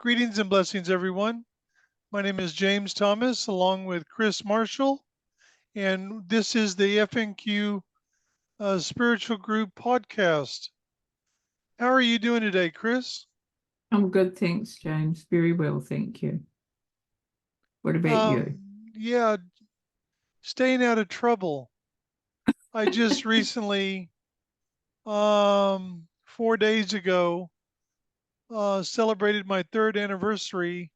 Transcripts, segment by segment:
Greetings and blessings, everyone. My name is James Thomas, along with Chris Marshall, and this is the FNQ Spiritual Group Podcast. How are you doing today, Chris? I'm good, thanks, James. Very well, thank you. What about you? Yeah, staying out of trouble. I just recently, 4 days ago, celebrated my third anniversary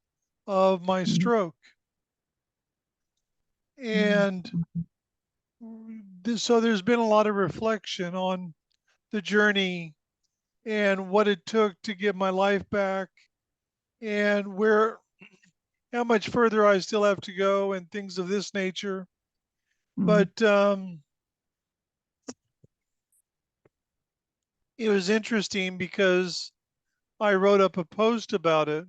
of my Mm, stroke. mm, And so there's been a lot of reflection on the journey and what it took to get my life back and how much further I still have to go and things of this nature. mm, But it was interesting because I wrote up a post about it,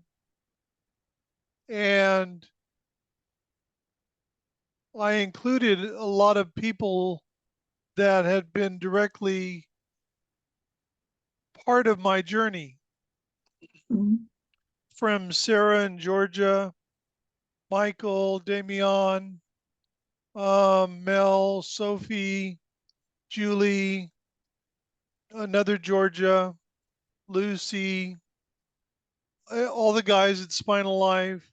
and I included a lot of people that had been directly part of my journey, mm, from Sarah in Georgia, Michael, Damian, Mel, Sophie, Julie, another Georgia, Lucy, all the guys at Spinal Life,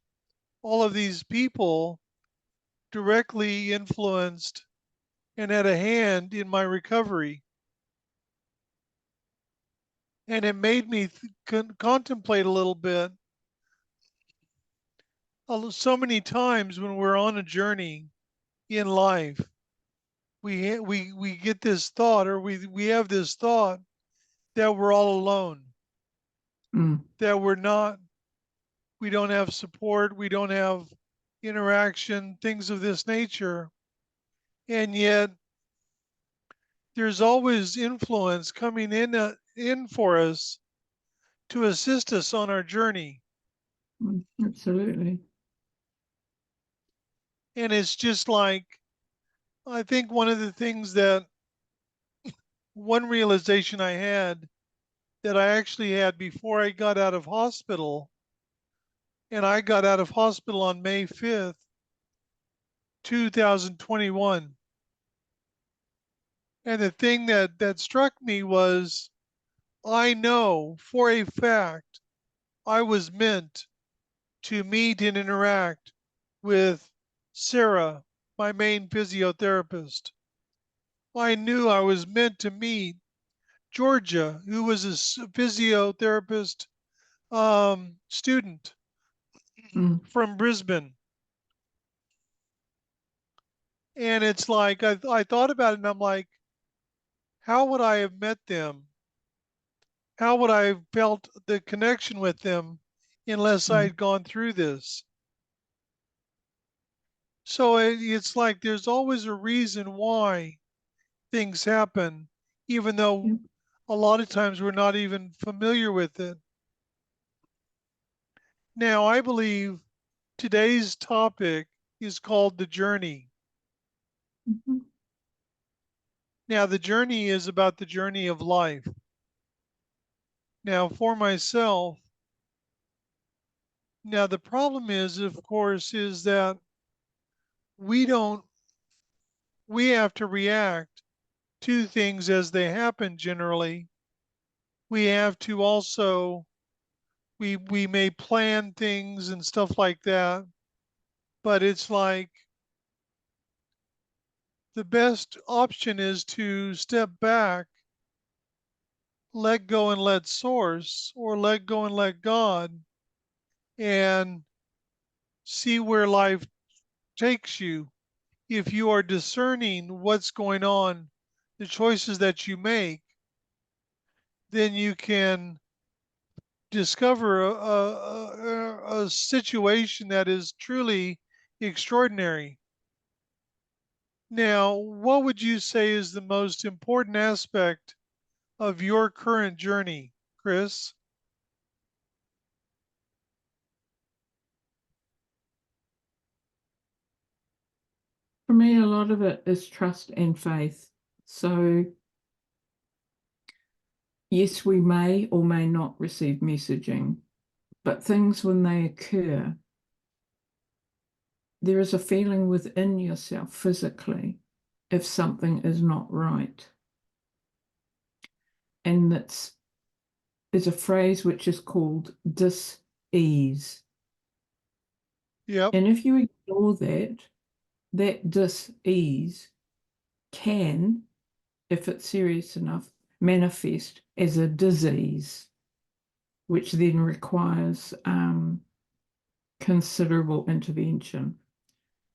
all of these people directly influenced and had a hand in my recovery. And it made me contemplate a little bit. So many times when we're on a journey in life, we get this thought, or we have this thought that we're all alone, mm, that we don't have support, we don't have interaction, things of this nature. And yet there's always influence coming in for us to assist us on our journey. absolutely. And it's just like, I think one of the things that one realization I had that I actually had before I got out of hospital, and I got out of hospital on May 5th, 2021. And the thing that struck me was, I know for a fact I was meant to meet and interact with Sarah, my main physiotherapist. I knew I was meant to meet Georgia, who was a physiotherapist student Mm, from Brisbane. And it's like, I thought about it and I'm like, how would I have met them? How would I have felt the connection with them unless I mm, had gone through this? So it's like there's always a reason why things happen, even though yep, a lot of times we're not even familiar with it. Now, I believe today's topic is called the journey. mhm, Now, the journey is about the journey of life. Now, for myself, now the problem is, of course, is that we don't, we have to react to things as they happen generally. We have to also, we may plan things and stuff like that, but it's like the best option is to step back, let go and let source, or let go and let God, and see where life takes you. If you are discerning what's going on, the choices that you make, then you can discover a situation that is truly extraordinary. Now, what would you say is the most important aspect of your current journey, Chris? For me, a lot of it is trust and faith. So, yes, we may or may not receive messaging, But things, when they occur, there is a feeling within yourself physically if something is not right. And there's a phrase which is called dis-ease. Yep. And if you ignore that dis-ease can, if it's serious enough, manifest as a disease, which then requires considerable intervention.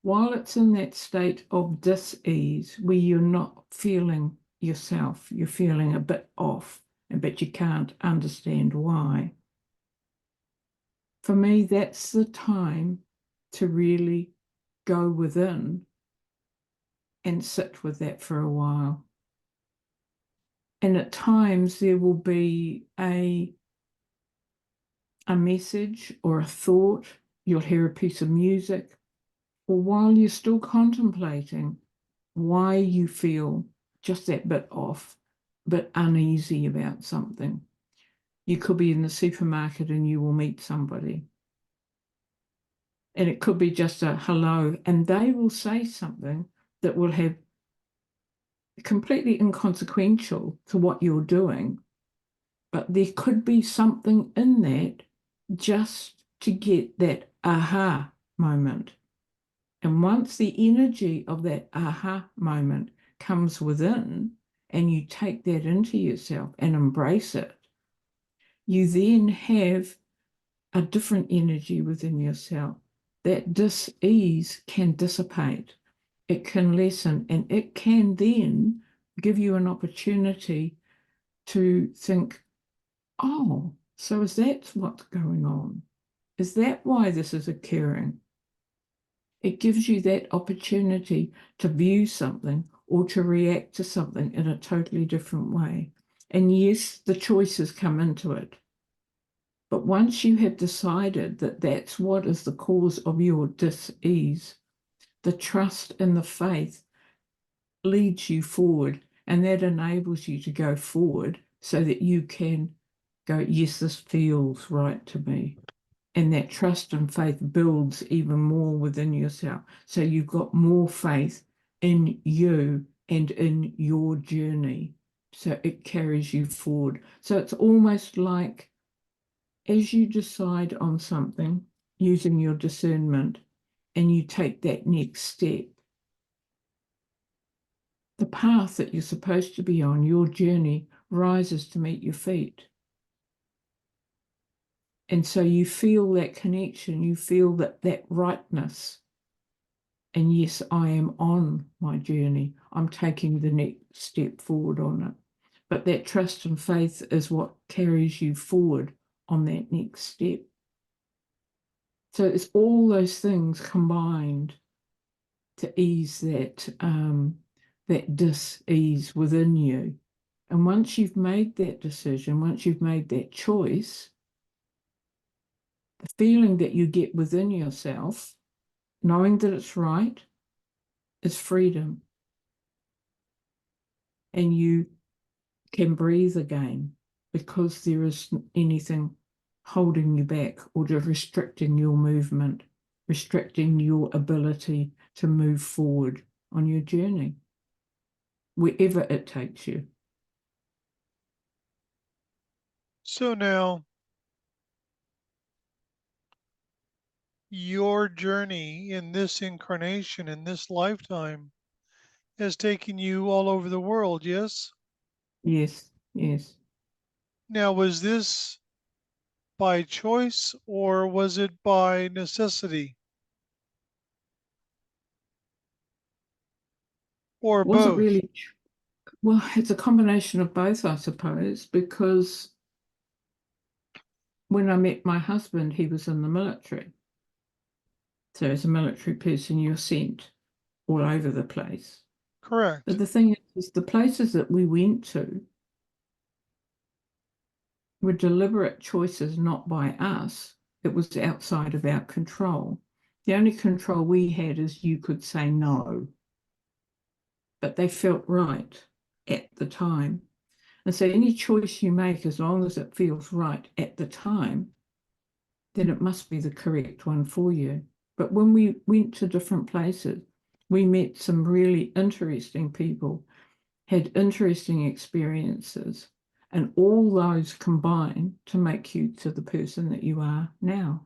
While it's in that state of dis-ease where you're not feeling yourself, you're feeling a bit off, but you can't understand why. For me, that's the time to really go within and sit with that for a while. And at times there will be a message or a thought, you'll hear a piece of music, or while you're still contemplating why you feel just that bit off, bit uneasy about something. You could be in the supermarket and you will meet somebody. And it could be just a hello, and they will say something that will have completely inconsequential to what you're doing, but there could be something in that just to get that aha moment. And once the energy of that aha moment comes within and you take that into yourself and embrace it, you then have a different energy within yourself. That dis-ease can dissipate, it can lessen, and it can then give you an opportunity to think, oh, so is that what's going on? Is that why this is occurring? It gives you that opportunity to view something or to react to something in a totally different way. And yes, the choices come into it. But once you have decided that that's what is the cause of your dis-ease, the trust and the faith leads you forward, and that enables you to go forward so that you can go, yes, this feels right to me. And that trust and faith builds even more within yourself. So you've got more faith in you and in your journey. So it carries you forward. So it's almost like as you decide on something using your discernment and you take that next step, the path that you're supposed to be on, your journey, rises to meet your feet. And so you feel that connection, you feel that rightness. And yes, I am on my journey. I'm taking the next step forward on it. But that trust and faith is what carries you forward on that next step. So it's all those things combined to ease that dis-ease within you. And once you've made that decision, once you've made that choice, the feeling that you get within yourself, knowing that it's right, is freedom. And you can breathe again because there isn't anything holding you back or just restricting your movement, restricting your ability to move forward on your journey, wherever it takes you. So now, your journey in this incarnation, in this lifetime, has taken you all over the world, yes? Yes, yes. Now, was this by choice or was it by necessity? Or Wasn't both? really, well, it's a combination of both, I suppose, because when I met my husband, he was in the military. So as a military person, you're sent all over the place. But Correct. the thing is the places that we went to were deliberate choices, not by us. It was outside of our control. The only control we had is you could say no, but they felt right at the time. And so any choice you make, as long as it feels right at the time, then it must be the correct one for you. But when we went to different places, we met some really interesting people, had interesting experiences, and all those combine to make you to the person that you are now.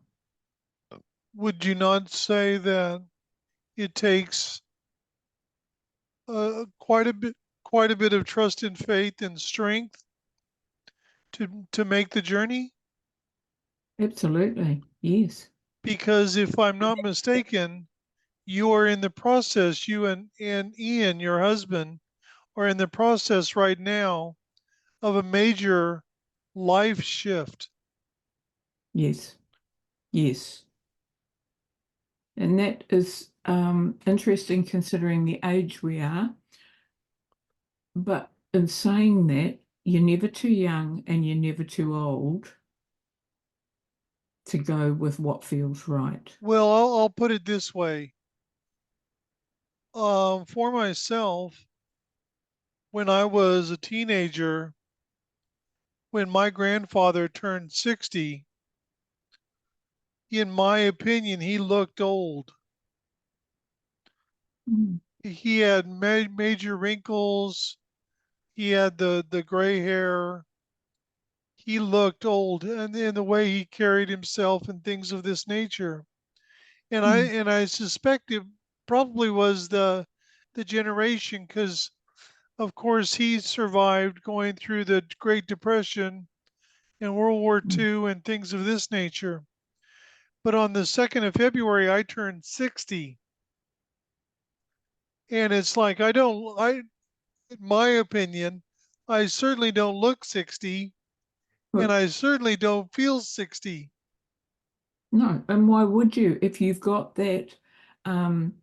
Would you not say that it takes uh, quite a bit, quite a bit of trust and faith and strength to make the journey? Absolutely. Yes. Because if I'm not mistaken, you are in the process, you and Ian, your husband, are in the process right now of a major life shift. Yes. Yes. And that is interesting considering the age we are. But in saying that, you're never too young and you're never too old to go with what feels right. Well, I'll put it this way. For myself, when I was a teenager, when my grandfather turned 60, in my opinion, he looked old. Mm, He had major wrinkles. He had the gray hair. He looked old, and in the way he carried himself and things of this nature. mm, And I suspect it probably was the generation because of course he survived going through the Great Depression and World War mm. II and things of this nature. But on the 2nd of February, I turned 60. And it's like, in my opinion, I certainly don't look 60 and But I certainly don't feel 60. no, and why would you if you've got um,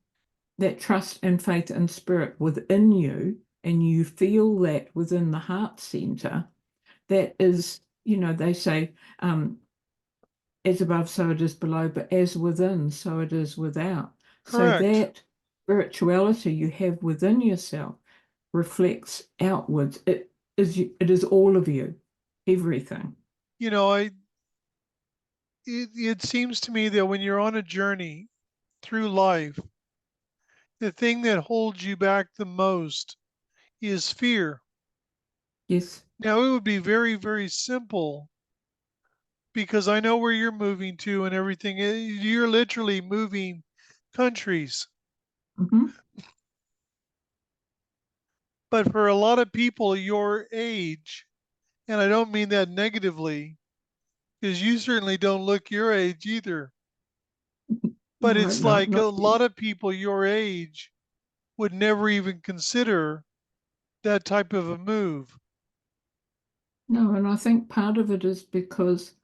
that trust and faith and spirit within you, and you feel that within the heart center? That is, they say, as above, so it is below, but as within, so it is without. So Correct. that spirituality you have within yourself reflects outwards. It is all of you, everything. You know, it seems to me that when you're on a journey through life, the thing that holds you back the most is fear. Yes. Now, it would be very, very simple because I know where you're moving to and everything. You're literally moving countries. Hmm. But for a lot of people your age, and I don't mean that negatively, because you certainly don't look your age either. But No, it's no, like a not yet. lot of people your age would never even consider that type of a move. No, and I think part of it is because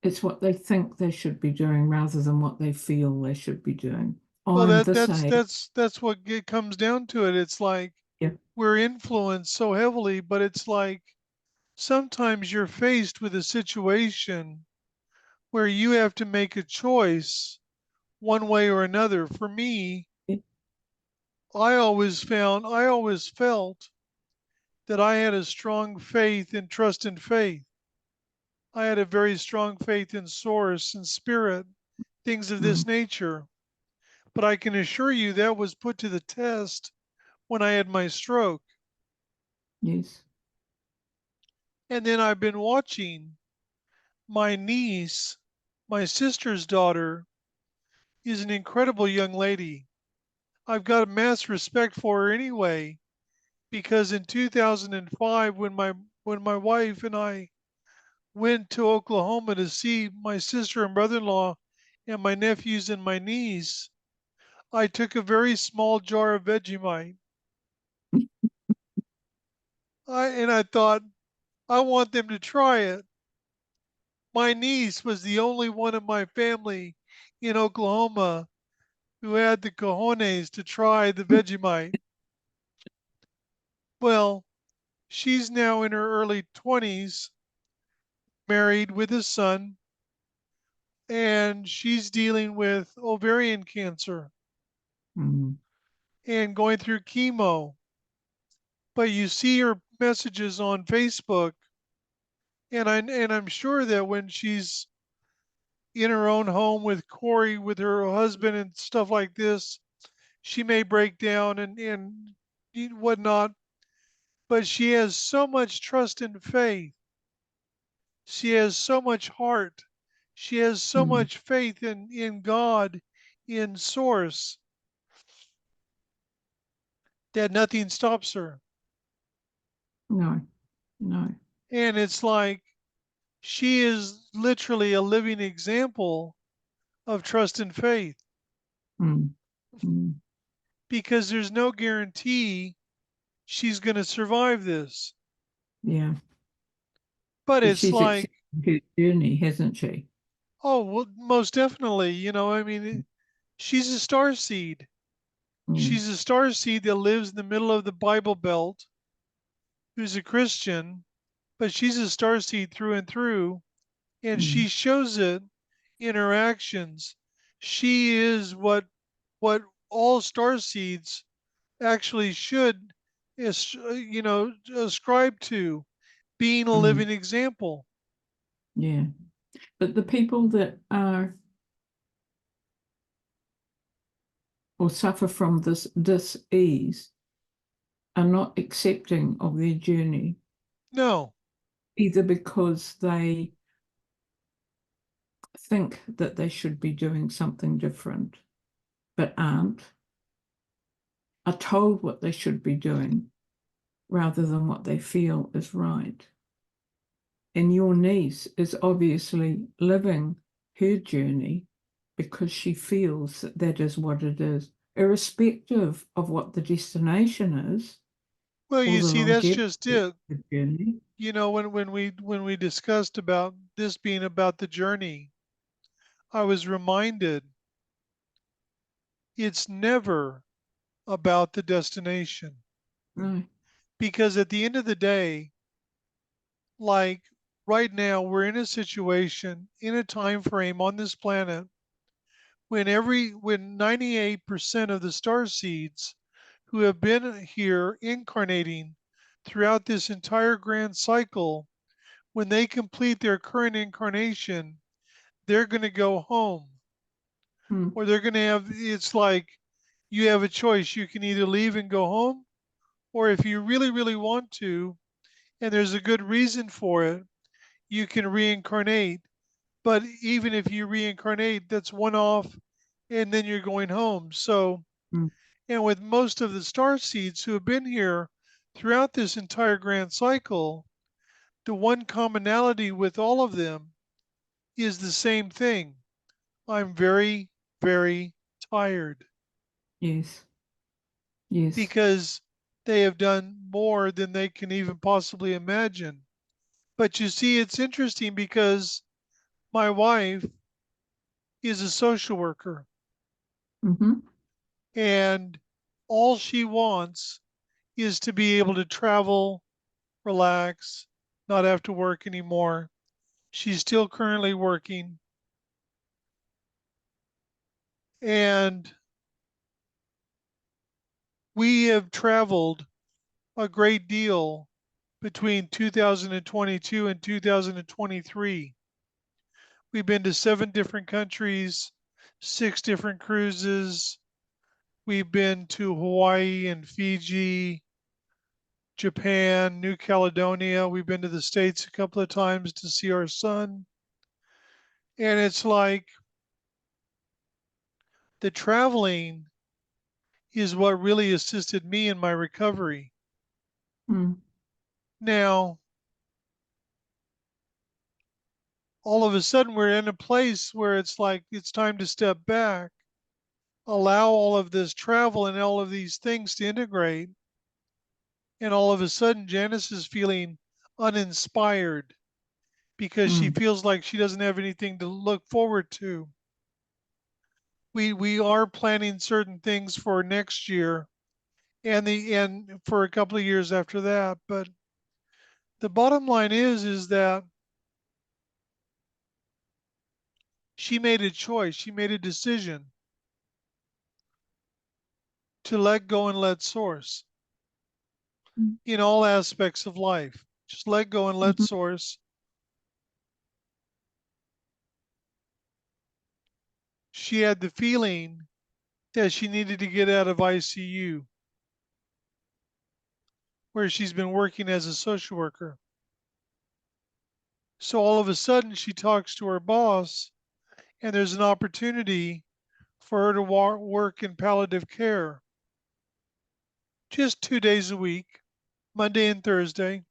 it's what they think they should be doing rather than what they feel they should be doing. Well, I'm this age. that's what it comes down to it. It's like Yeah. we're influenced so heavily, but it's like sometimes you're faced with a situation where you have to make a choice one way or another. For me, Yeah. I always felt that I had a strong faith and trust in faith. I had a very strong faith in source and spirit, things of this Mm, nature. But I can assure you that was put to the test when I had my stroke. yes. And then I've been watching my niece, my sister's daughter, is an incredible young lady. I've got mass respect for her anyway, because in 2005, when my wife and I went to Oklahoma to see my sister and brother-in-law and my nephews and my niece, I took a very small jar of Vegemite. I thought I want them to try it. My niece was the only one in my family in Oklahoma who had the cojones to try the Vegemite. Well, she's now in her early 20s, married with a son, and she's dealing with ovarian cancer Mm, and going through chemo. But you see her messages on Facebook, and I'm sure that when she's in her own home with Corey, with her husband and stuff like this, she may break down and whatnot, but she has so much trust and faith. She has so much heart. She has so Mm. much faith in God, in Source, that nothing stops her. No, no. And it's like she is literally a living example of trust and faith Mm. Mm. because there's no guarantee she's going to survive this. Yeah. But But it's she's accepted like, her journey, hasn't she? oh, well, most definitely, I mean, she's a star seed. Mm. She's a star seed that lives in the middle of the Bible Belt, who's a Christian, but she's a star seed through and through, and Mm. she shows it in her actions. She is what all star seeds actually should, ascribe to, being a Mm. living example. Yeah. But the people that are or suffer from this dis-ease are not accepting of their journey, No, either because they think that they should be doing something different, but aren't, are told what they should be doing rather than what they feel is right. And your niece is obviously living her journey because she feels that that is what it is, irrespective of what the destination is well, or you the see, that's longevity just of it. the journey. When we discussed about this being about the journey, I was reminded it's never about the destination, No. because at the end of the day, like right now, we're in a situation, in a time frame on this planet when 98% of the star seeds who have been here incarnating throughout this entire grand cycle, when they complete their current incarnation, they're going to go home, Mm. or they're going to have, it's like you have a choice. You can either leave and go home, or if you really, really want to, and there's a good reason for it, you can reincarnate. But even if you reincarnate, that's one off, and then you're going home. So, Mm. and with most of the star seeds who have been here throughout this entire grand cycle, the one commonality with all of them is the same thing. I'm very, very tired, Yes. Yes. because they have done more than they can even possibly imagine. But you see, it's interesting because my wife is a social worker, Mm-hmm. and all she wants is to be able to travel, relax, not have to work anymore. She's still currently working, and we have traveled a great deal between 2022 and 2023. We've been to 7 different countries, 6 different cruises. We've been to Hawaii and Fiji, Japan, New Caledonia. We've been to the States a couple of times to see our son. And it's like the traveling is what really assisted me in my recovery. Mm. Now, all of a sudden, we're in a place where it's like it's time to step back, allow all of this travel and all of these things to integrate. And all of a sudden, Janice is feeling uninspired because she Mm. feels like she doesn't have anything to look forward to. We are planning certain things for next year and for a couple of years after that. But the bottom line is that she made a choice. She made a decision to let go and let source Mm. in all aspects of life. Just let go and let Mhm. source. she had the feeling that she needed to get out of ICU, where she's been working as a social worker. So all of a sudden, she talks to her boss, and there's an opportunity for her to work in palliative care just 2 days a week, Monday and Thursday.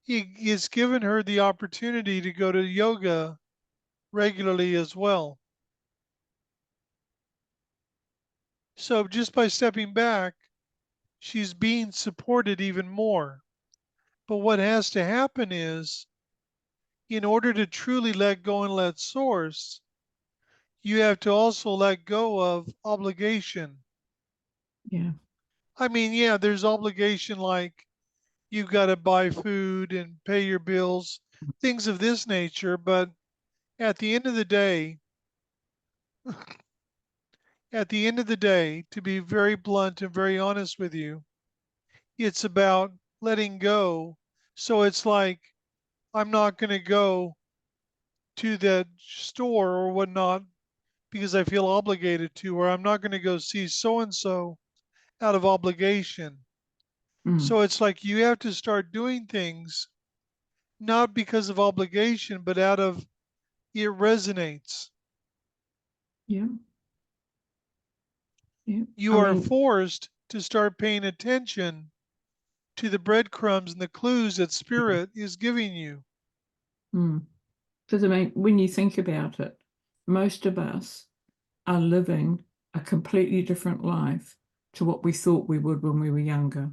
He has given her the opportunity to go to yoga regularly as well. So just by stepping back, she's being supported even more. But what has to happen is, in order to truly let go and let source, you have to also let go of obligation. Yeah. I mean, yeah, there's obligation like you've got to buy food and pay your bills, things of this nature. But at the end of the day, at the end of the day, to be very blunt and very honest with you, it's about letting go. So it's like, I'm not going to go to that store or whatnot because I feel obligated to, or I'm not going to go see so and so out of obligation. Mm. So it's like you have to start doing things not because of obligation, but out of it resonates. Yeah. Yeah. You I are mean, forced to start paying attention to the breadcrumbs and the clues that yeah. spirit is giving you. Mm. Because I mean, when you think about it, most of us are living a completely different life to what we thought we would when we were younger.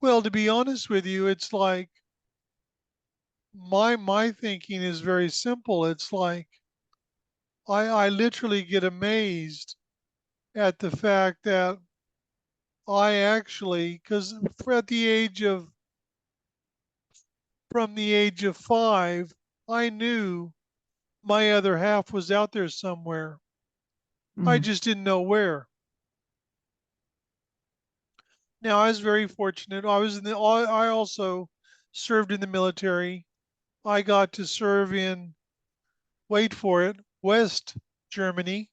Well, to be honest with you, it's like my thinking is very simple. It's like I literally get amazed at the fact that I actually, because at the age of, from the age of 5, I knew my other half was out there somewhere. I Mm. just didn't know where. Now, I was very fortunate. I also served in the military. I got to serve in, wait for it, West Germany.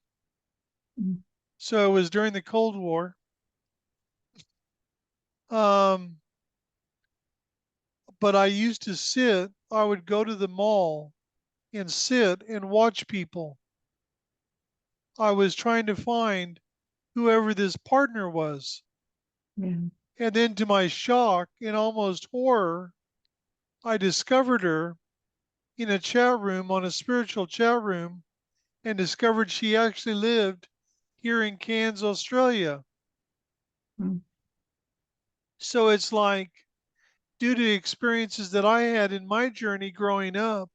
Mm. So it was during the Cold War. Um, but I used to I would go to the mall and sit and watch people. I was trying to find whoever this partner was. Yeah. And then to my shock and almost horror, I discovered her in a chat room, on a spiritual chat room, and discovered she actually lived here in Cairns, Australia. Mm. So it's like, due to experiences that I had in my journey growing up,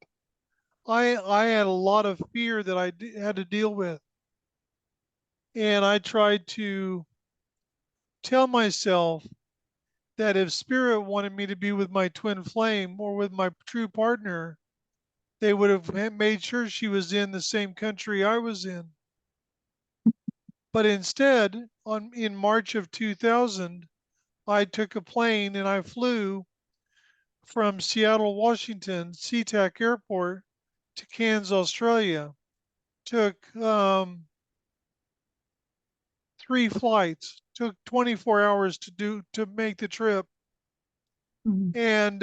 I had a lot of fear that had to deal with. And I tried to tell myself that if spirit wanted me to be with my twin flame or with my true partner, they would have made sure she was in the same country I was in. But instead, in March of 2000, I took a plane and I flew from Seattle, Washington, SeaTac Airport to Cairns, Australia. Took 3 flights. Took 24 hours to make the trip. Mm. And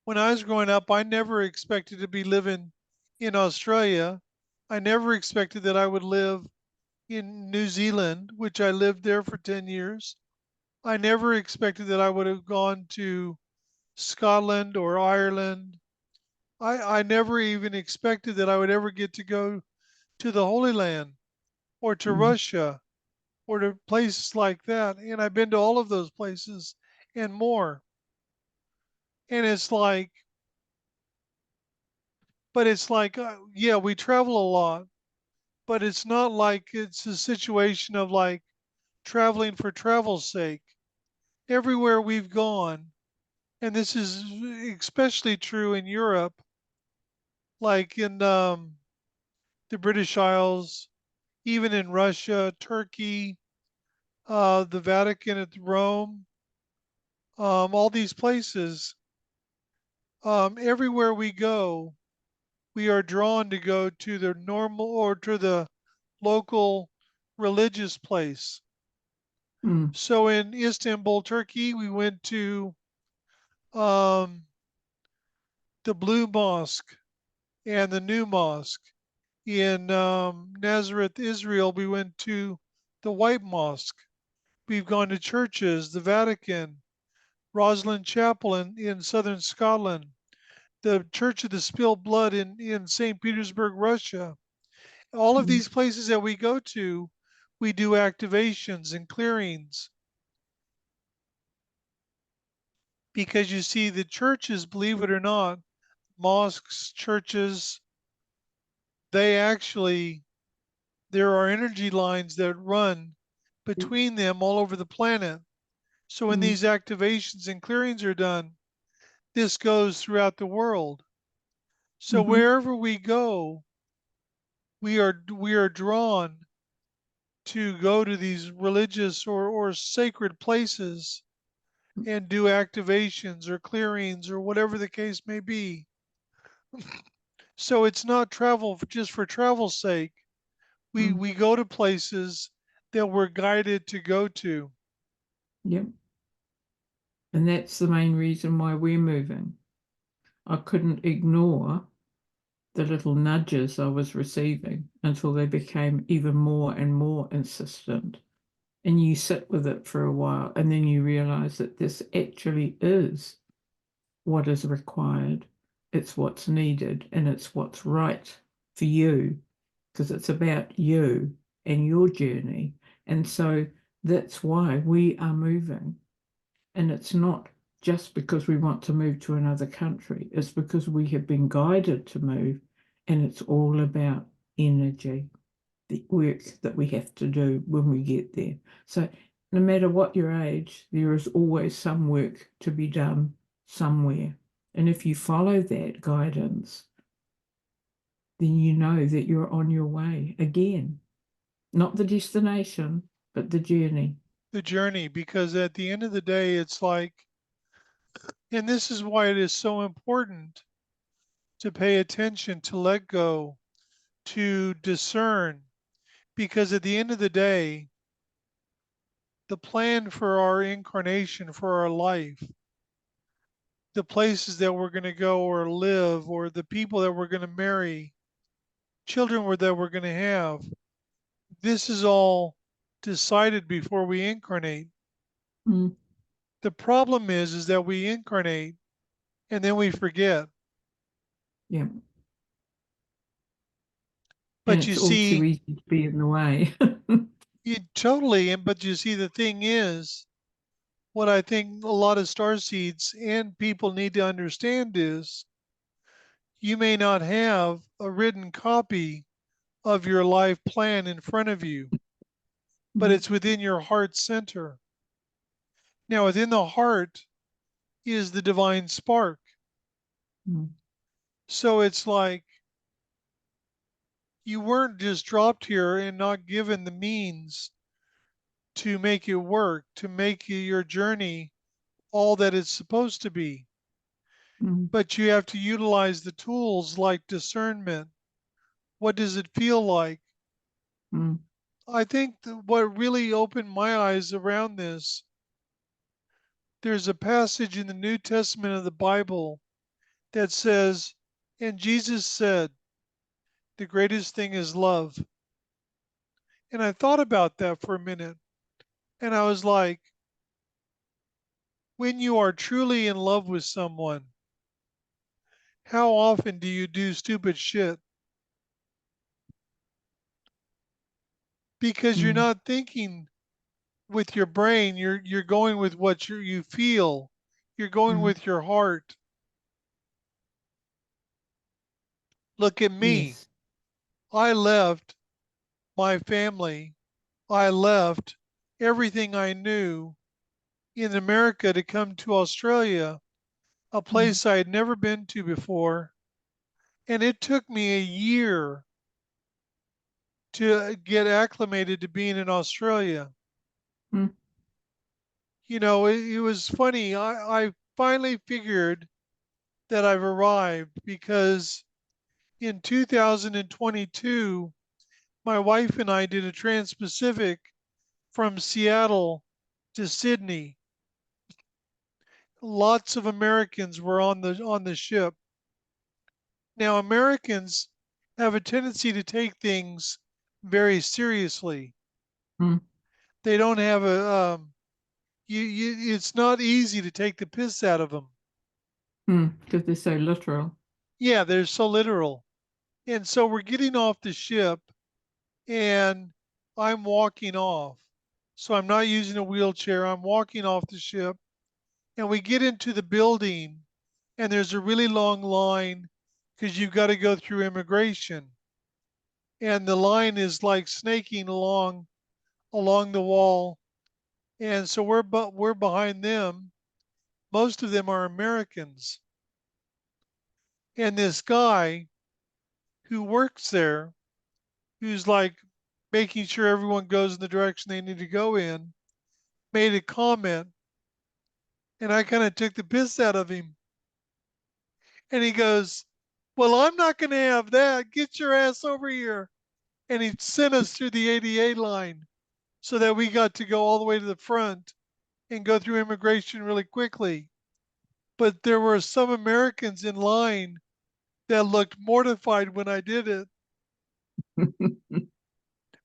when I was growing up, I never expected to be living in Australia. I never expected that I would live in New Zealand, which I lived there for 10 years. I never expected that I would have gone to Scotland or Ireland. I never even expected that I would ever get to go to the Holy Land or to Mm. Russia or to places like that. And I've been to all of those places and more. And it's like, but it's like, yeah, we travel a lot, but it's not like it's a situation of like traveling for travel's sake. Everywhere we've gone, and this is especially true in Europe, like in the British Isles, even in Russia, Turkey, the Vatican at Rome, all these places, everywhere we go, we are drawn to go to the normal or to the local religious place. Mm, So in Istanbul, Turkey, we went to um, the Blue Mosque and the New Mosque. In Nazareth, Israel, we went to the White Mosque. We've gone to churches, the Vatican, Rosslyn Chapel in southern Scotland, the Church of the Spilled Blood in St. Petersburg, Russia. All of mm, these places that we go to, we do activations and clearings because you see, the churches, believe it or not, mosques, churches, they actually, there are energy lines that run between them all over the planet. So when mm, these activations and clearings are done, this goes throughout the world. So mhm. wherever we go, we are drawn to go to these religious or sacred places and do activations or clearings or whatever the case may be. So it's not travel just for travel's sake. We Mm, we go to places that we're guided to go to. yep. And that's the main reason why we're moving. I couldn't ignore the little nudges I was receiving until they became even more and more insistent. And you sit with it for a while, and then you realize that this actually is what is required. It's what's needed, and it's what's right for you, because it's about you and your journey. And so that's why we are moving. And it's not just because we want to move to another country, it's because we have been guided to move, and it's all about energy, the work that we have to do when we get there. So, no matter what your age, there is always some work to be done somewhere. And if you follow that guidance, then you know that you're on your way again. Not the destination, but the journey. The journey, because at the end of the day, it's like, and this is why it is so important to pay attention, to let go, to discern, because at the end of the day, the plan for our incarnation, for our life, the places that we're going to go or live, or the people that we're going to marry, children that we're going to have, this is all decided before we incarnate. Mm, The problem is that we incarnate and then we forget. yeah. And But you it's all too see, easy to be in the way. you totally, but you see, the thing is, what I think a lot of star seeds and people need to understand is you may not have a written copy of your life plan in front of you, but Mm, it's within your heart center. Now, within the heart is the divine spark. mm, So it's like you weren't just dropped here and not given the means to make it work, to make your journey all that it's supposed to be. mm, But you have to utilize the tools like discernment. What does it feel like? mm, I think what really opened my eyes around this, there's a passage in the New Testament of the Bible that says, and Jesus said, the greatest thing is love. And I thought about that for a minute. And I was like, when you are truly in love with someone, how often do you do stupid shit? Because you're mm, not thinking with your brain, you're going with what you feel. You're going mm. with your heart. Look at me. Yes. I left my family. I left everything I knew in America to come to Australia, a Mm, place I had never been to before. And it took me a year to get acclimated to being in Australia. mm, It was funny. I finally figured that I've arrived because in 2022, my wife and I did a Trans-Pacific from Seattle to Sydney. Lots of Americans were on the ship. Now, Americans have a tendency to take things very seriously. Mm. They don't have it's not easy to take the piss out of them. Because they're so literal. Yeah, they're so literal. And so we're getting off the ship and I'm walking off. So I'm not using a wheelchair. I'm walking off the ship and we get into the building and there's a really long line because you've got to go through immigration. And the line is like snaking along the wall. And so we're behind them. Most of them are Americans. And this guy who works there, who's like making sure everyone goes in the direction they need to go in, made a comment. And I kind of took the piss out of him. And he goes, "Well, I'm not going to have that. Get your ass over here." And he sent us through the ADA line so that we got to go all the way to the front and go through immigration really quickly. But there were some Americans in line that looked mortified when I did it.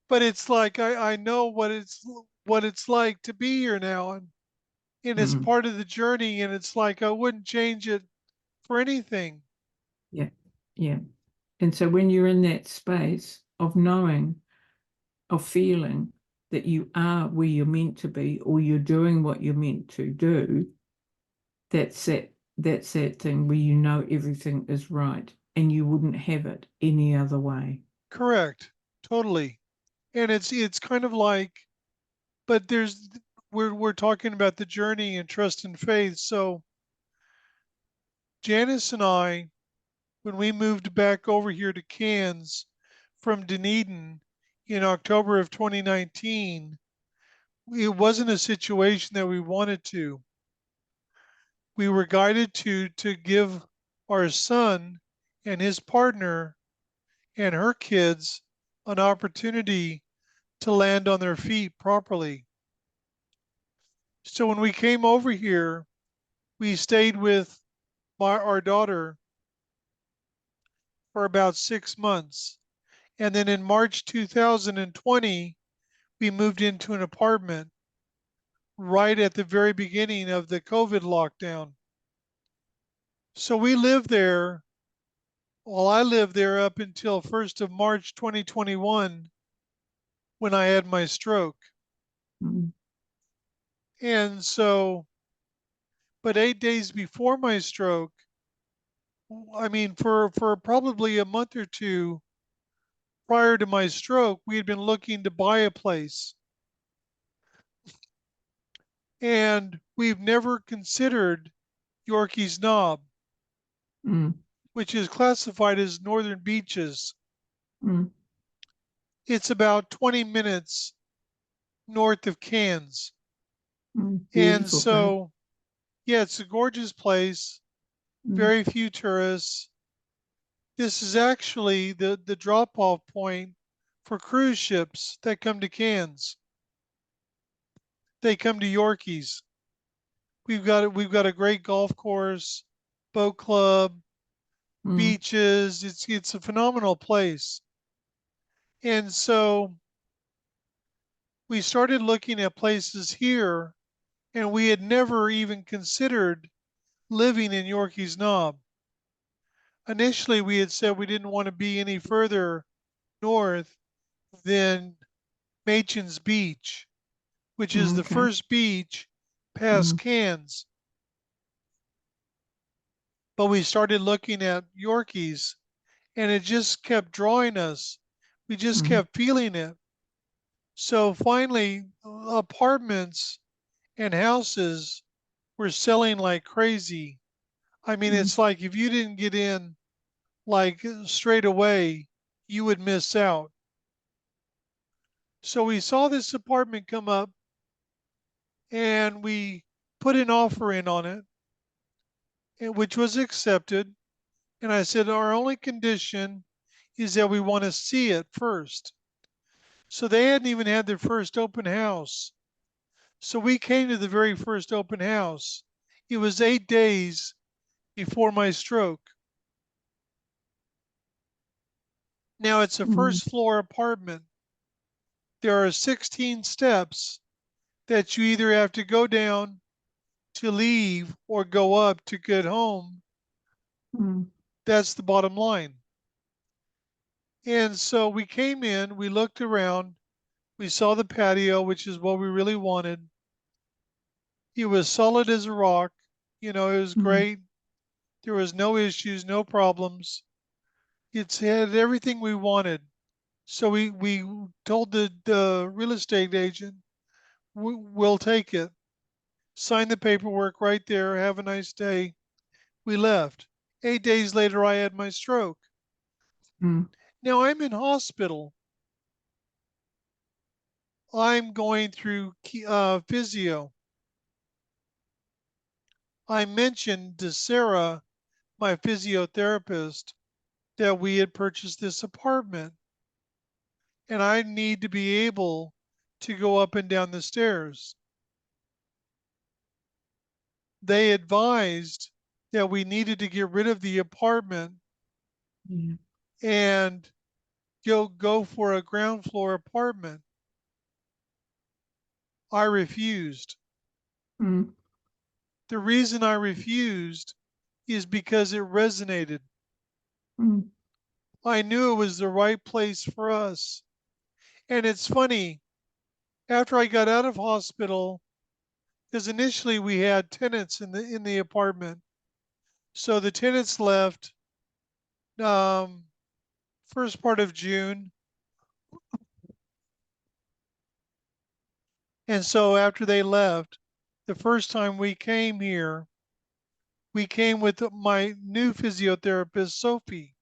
But it's like I know what it's like to be here now, and it's Mm. part of the journey, and it's like I wouldn't change it for anything. Yeah, yeah. And so when you're in that space of knowing, of feeling that you are where you're meant to be, or you're doing what you're meant to do, that's that thing where you know everything is right and you wouldn't have it any other way. Correct. Totally. And it's kind of like, but we're talking about the journey and trust and faith. So Janice and I, when we moved back over here to Cairns from Dunedin in October of 2019, it wasn't a situation that we wanted to. We were guided to give our son and his partner and her kids an opportunity to land on their feet properly. So when we came over here, we stayed with our daughter for about 6 months. And then in March 2020, we moved into an apartment right at the very beginning of the COVID lockdown. So we lived there. Well, I lived there up until 1st of March 2021 when I had my stroke. Mm. And so, but 8 days before my stroke, I mean, for probably a month or two prior to my stroke, we had been looking to buy a place. And we've never considered Yorkeys Knob, Mm. which is classified as Northern Beaches. Mm. It's about 20 minutes north of Cairns. Mm. And Beautiful place. so, yeah, it's a gorgeous place, Mm. very few tourists. This is actually the drop off point for cruise ships that come to Cairns. They come to Yorkeys. We've got a great golf course, boat club, Mm. beaches. It's a phenomenal place. And so we started looking at places here, and we had never even considered living in Yorkeys Knob. Initially, we had said we didn't want to be any further north than Machen's Beach, which is Mm. the Okay. first beach past Mm. Cairns. But we started looking at Yorkeys, and it just kept drawing us. We just Mm. kept feeling it. So finally, apartments and houses were selling like crazy. I mean, Mm. it's like if you didn't get in like straight away, you would miss out. So we saw this apartment come up and we put an offer in on it, which was accepted. And I said, our only condition is that we want to see it first. So they hadn't even had their first open house. So we came to the very first open house. It was 8 days before my stroke. Now it's a Mm. first floor apartment. There are 16 steps that you either have to go down to leave or go up to get home. Mm. That's the bottom line. And so we came in, we looked around, we saw the patio, which is what we really wanted. It was solid as a rock. It was Mm. great. There was no issues, no problems. It's had everything we wanted. So we told the real estate agent, we'll take it. Sign the paperwork right there. Have a nice day. We left. 8 days later, I had my stroke. Mm. Now I'm in hospital. I'm going through physio. I mentioned to Sarah, my physiotherapist, that we had purchased this apartment and I need to be able to go up and down the stairs. They advised that we needed to get rid of the apartment Yeah. and go for a ground floor apartment. I refused. Mm. The reason I refused is because it resonated. Mm. I knew it was the right place for us. And it's funny, after I got out of hospital, because initially we had tenants in the apartment. So the tenants left um, first part of June. And so after they left, the first time we came here, we came with my new physiotherapist, Sophie,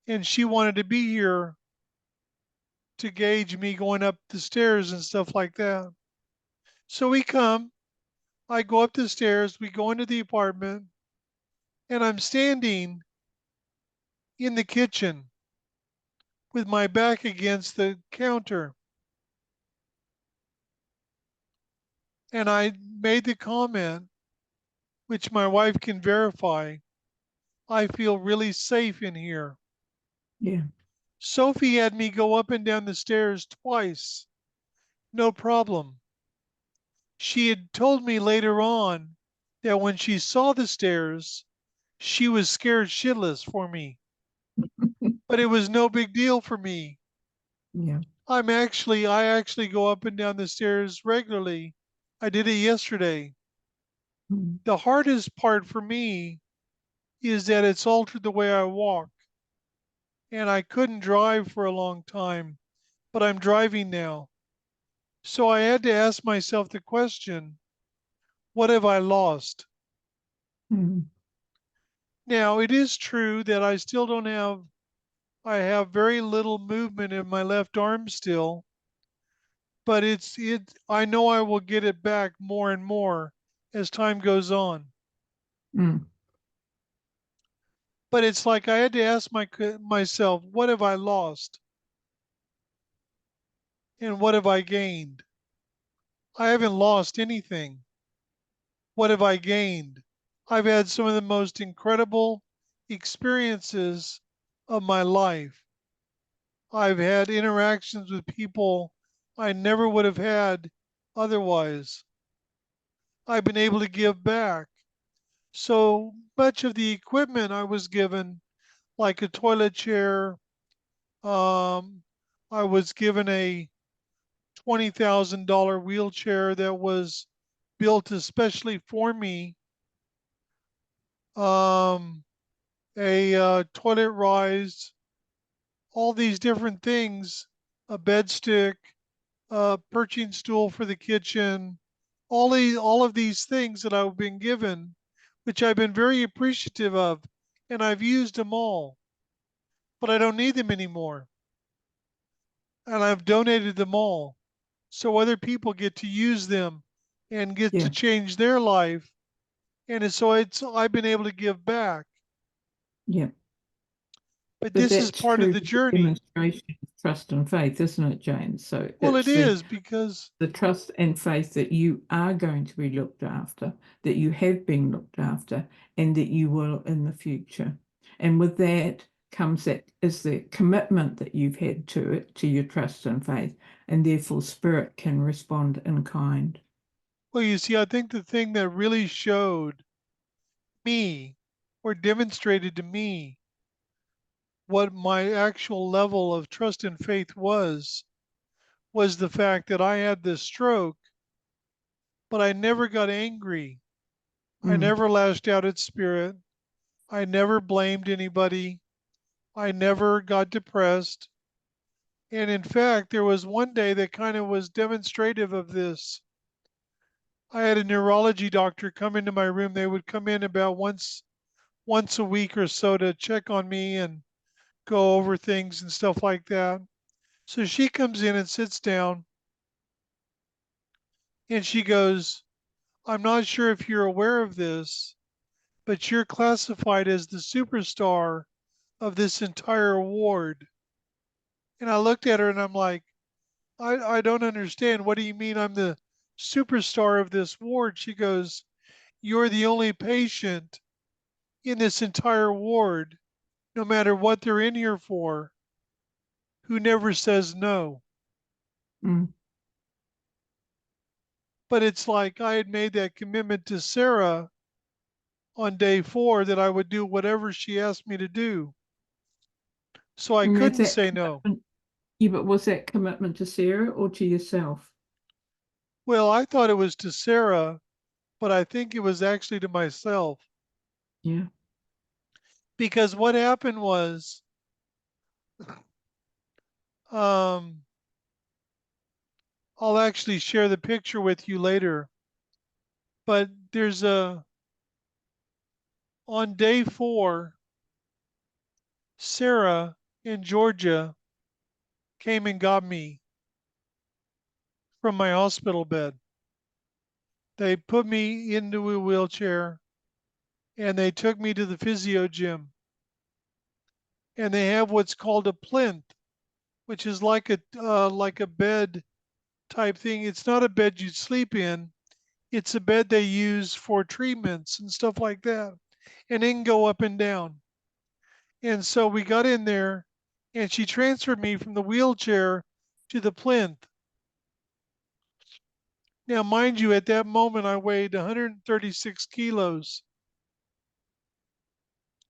and she wanted to be here to gauge me going up the stairs and stuff like that. So we come, I go up the stairs, we go into the apartment, and I'm standing in the kitchen with my back against the counter. And I made the comment, which my wife can verify, I feel really safe in here. Yeah. Sophie had me go up and down the stairs twice, no problem. She had told me later on that when she saw the stairs, she was scared shitless for me, but it was no big deal for me. Yeah. I actually go up and down the stairs regularly. I did it yesterday. Mm. The hardest part for me is that it's altered the way I walk, and I couldn't drive for a long time, but I'm driving now. So I had to ask myself the question, what have I lost? Mm. Now, it is true that I have very little movement in my left arm still, but I know I will get it back more and more as time goes on. Mm. But it's like I had to ask myself, what have I lost and what have I gained? I haven't lost anything. What have I gained? I've had some of the most incredible experiences of my life. I've had interactions with people I never would have had otherwise. I've been able to give back. So much of the equipment I was given, like a toilet chair, um, I was given a $20,000 wheelchair that was built especially for me, um, a toilet rise, all these different things, a bed stick, a perching stool for the kitchen, all of these things that I've been given, which I've been very appreciative of, and I've used them all, but I don't need them anymore, and I've donated them all, so other people get to use them and get to Yeah. change their life, and so I've been able to give back. Yeah. But But this is that's part of true the for the journey. demonstration of trust and faith, isn't it, James? So Well, it it's is because, the trust and faith that you are going to be looked after, that you have been looked after, and that you will in the future. And with that comes that is the commitment that you've had to it, to your trust and faith, and therefore spirit can respond in kind. well, you see, I think the thing that really showed me or demonstrated to me what my actual level of trust and faith was the fact that I had this stroke, but I never got angry. I Mm, never lashed out at spirit. I never blamed anybody. I never got depressed. And in fact, there was one day that kind of was demonstrative of this. I had a neurology doctor come into my room. They would come in about once a week or so to check on me and go over things and stuff like that. So she comes in and sits down and she goes, I'm not sure if you're aware of this, but you're classified as the superstar of this entire ward. And I looked at her and I'm like, I don't understand. What do you mean I'm the superstar of this ward? She goes, you're the only patient in this entire ward, no matter what they're in here for, who never says no. mm. But it's like I had made that commitment to Sarah on day 4 that I would do whatever she asked me to do. So I And is couldn't that say no. commitment, yeah, but was that commitment to Sarah or to yourself? Well, I thought it was to Sarah, but I think it was actually to myself. Yeah. Because what happened was, um, I'll actually share the picture with you later. But on day 4, Sarah in Georgia came and got me from my hospital bed. They put me into a wheelchair and they took me to the physio gym. And they have what's called a plinth, which is like a bed type thing. It's not a bed you'd sleep in. It's a bed they use for treatments and stuff like that. And it can go up and down. And so we got in there and she transferred me from the wheelchair to the plinth. Now, mind you, at that moment I weighed 136 kilos.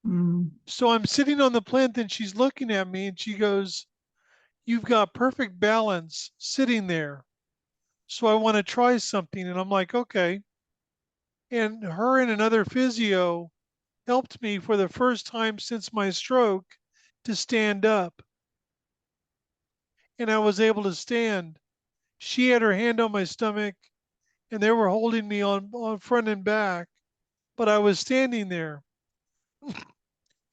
Mm, So I'm sitting on the plinth and she's looking at me and she goes, you've got perfect balance sitting there. So I want to try something. And I'm like, okay. And her and another physio helped me for the first time since my stroke to stand up. And I was able to stand. She had her hand on my stomach and they were holding me on front and back, but I was standing there.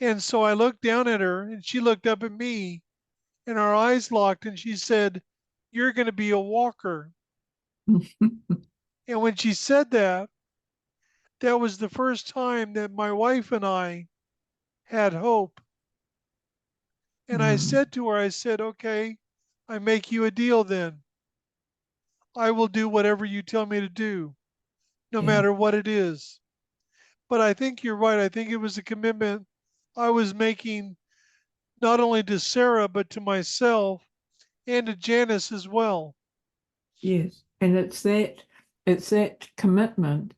And so I looked down at her and she looked up at me and our eyes locked and she said, you're going to be a walker. And when she said that, that was the first time that my wife and I had hope. And I mm, said to her, I said, okay, I make you a deal then. I will do whatever you tell me to do, no yeah, matter what it is. But I think you're right. I think it was a commitment I was making not only to Sarah, but to myself and to Janice as well. yes. And it's that commitment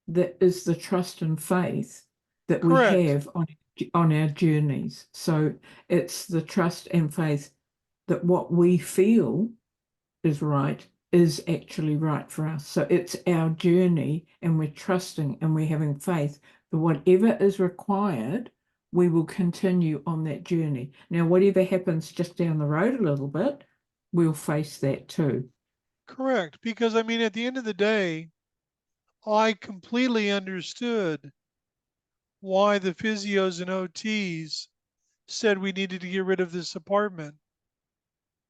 that is the trust and faith that we Correct. have on our journeys. So it's the trust and faith that what we feel is right is actually right for us. So it's our journey, and we're trusting and we're having faith that whatever is required, we will continue on that journey. Now, whatever happens just down the road a little bit, we'll face that too. Correct. Because I mean, at the end of the day, I completely understood why the physios and OTs said we needed to get rid of this apartment.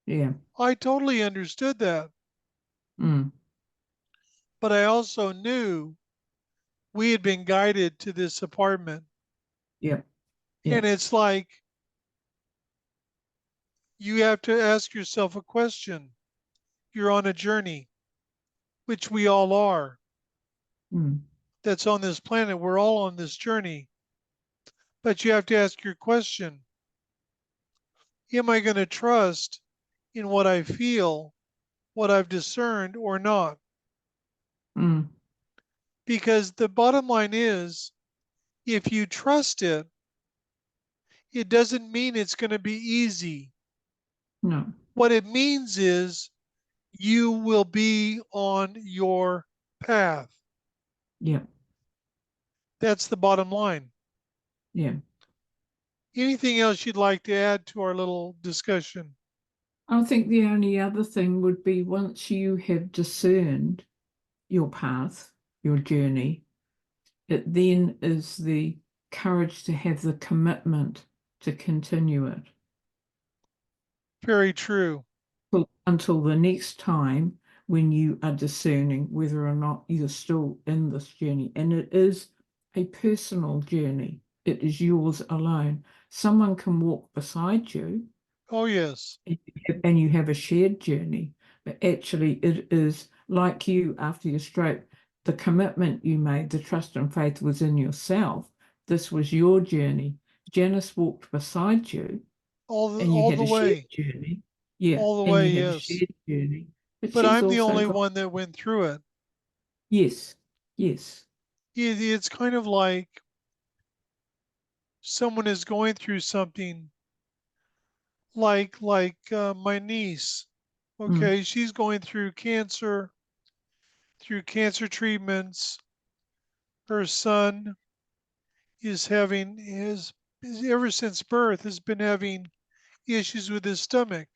Yeah. I totally understood that. Mm. But I also knew we had been guided to this apartment. Yeah. Yeah. And it's like you have to ask yourself a question. You're on a journey, which we all are. Mm. That's on this planet. We're all on this journey. But you have to ask your question. Am I going to trust in what I feel, what I've discerned, or not? Mm. Because the bottom line is, if you trust it, it doesn't mean it's going to be easy. No. What it means is you will be on your path. Yeah. That's the bottom line. Yeah. Anything else you'd like to add to our little discussion? I think the only other thing would be once you have discerned your path, your journey, it then is the courage to have the commitment to continue it Very true. until the next time when you are discerning whether or not you're still in this journey. And it is a personal journey, it is yours alone. Someone can walk beside you Oh, yes. and you have a shared journey, but actually it is like you after your stroke, the commitment you made, the trust and faith was in yourself. This was your journey. Janice walked beside you and you All had the a shared way. journey. Yeah, All the and way, you had a yes. shared journey. But But she's I'm the also only got, one that went through it. yes, yes. It's kind of like someone is going through something like my niece. Mm, Okay, she's going through cancer treatments. Her son is having his ever since birth has been having issues with his stomach.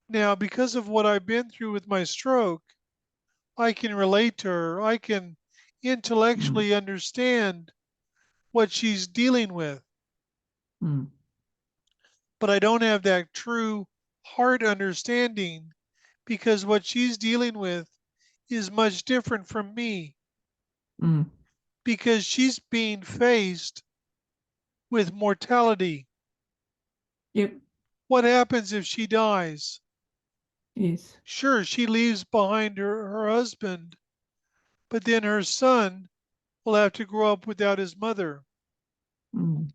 Now, because of what I've been through with my stroke, I can relate to her. I can mm, intellectually understand what she's dealing with, mm, but I don't have that true heart understanding because what she's dealing with is much different from me mm. because she's being faced with mortality. Yep, What happens if she dies? yes. Sure, she leaves behind her husband, but then her son will have to grow up without his mother. Mm,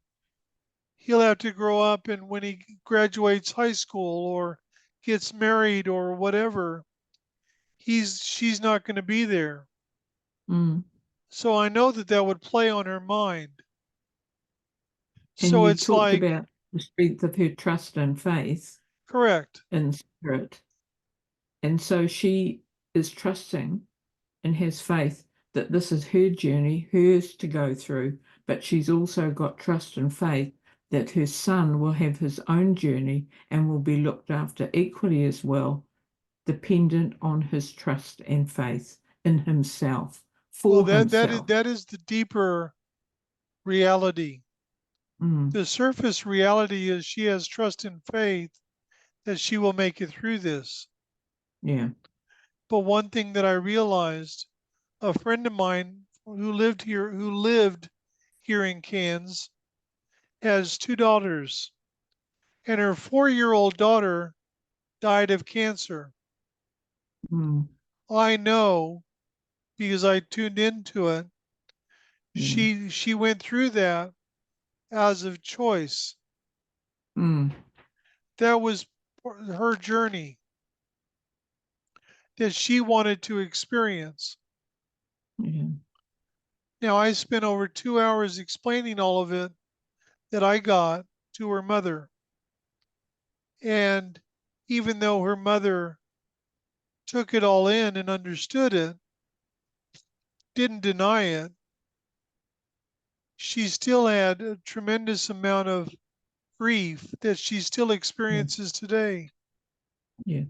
He'll have to grow up, and when he graduates high school or gets married or whatever, she's not going to be there. mm. So I know that that would play on her mind. And So you it's talked like, about the strength of her trust and faith correct. in spirit. And so she is trusting and has faith that this is her journey, hers to go through, but she's also got trust and faith that her son will have his own journey and will be looked after equally as well, dependent on his trust and faith in himself, Well, for himself. that is the deeper reality. Mm, The surface reality is she has trust and faith that she will make it through this. yeah. But one thing that I realized, a friend of mine who lived here in Cairns, has two daughters, and her 4-year-old daughter died of cancer. Mm, I know because I tuned into it. yeah. She went through that as of choice. Mm, That was her journey that she wanted to experience. yeah. Now I spent over 2 hours explaining all of it that I got to her mother. And even though her mother took it all in and understood it, didn't deny it, she still had a tremendous amount of grief that she still Yeah. experiences today. Yeah.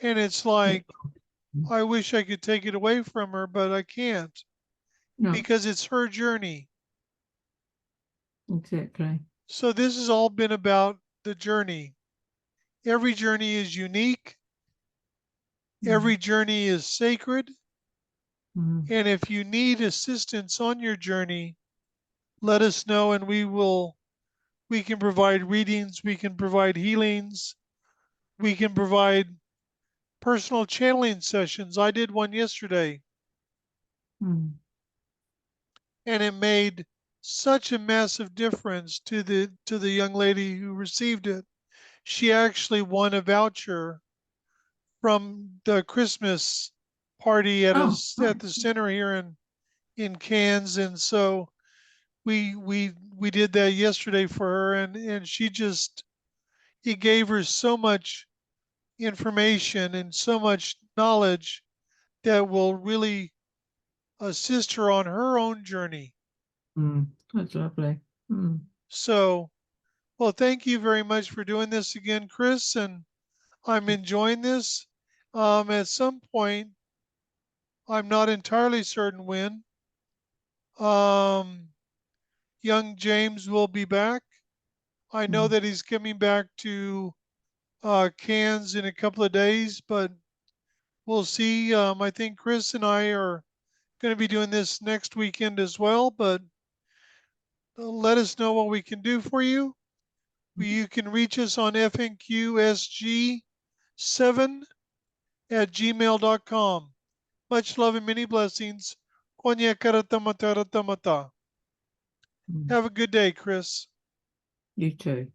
And it's Yeah. like, I wish I could take it away from her, but I can't No, because it's her journey. exactly. So this has all been about the journey. Every journey is unique, Mm, every journey is sacred. mm, And if you need assistance on your journey, let us know and We can provide readings, we can provide healings, we can provide personal channeling sessions. I did one yesterday, Mm. and it made such a massive difference to the young lady who received it. She actually won a voucher from the Christmas party Oh, at the center here in Cairns, and so we did that yesterday for her, and she just, it gave her so much information and so much knowledge that will really assist her on her own journey. that's lovely. Mm. So, well, thank you very much for doing this again, Chris, and I'm enjoying this. At some point, I'm not entirely certain when, um, young James will be back. I know Mm. that he's coming back to Cairns in a couple of days, but we'll see. I think Chris and I are going to be doing this next weekend as well, but let us know what we can do for you. You can reach us on fnqsg7@gmail.com. Much love and many blessings. Konya karata mata rata mata. Mm. Have a good day, Chris. You too.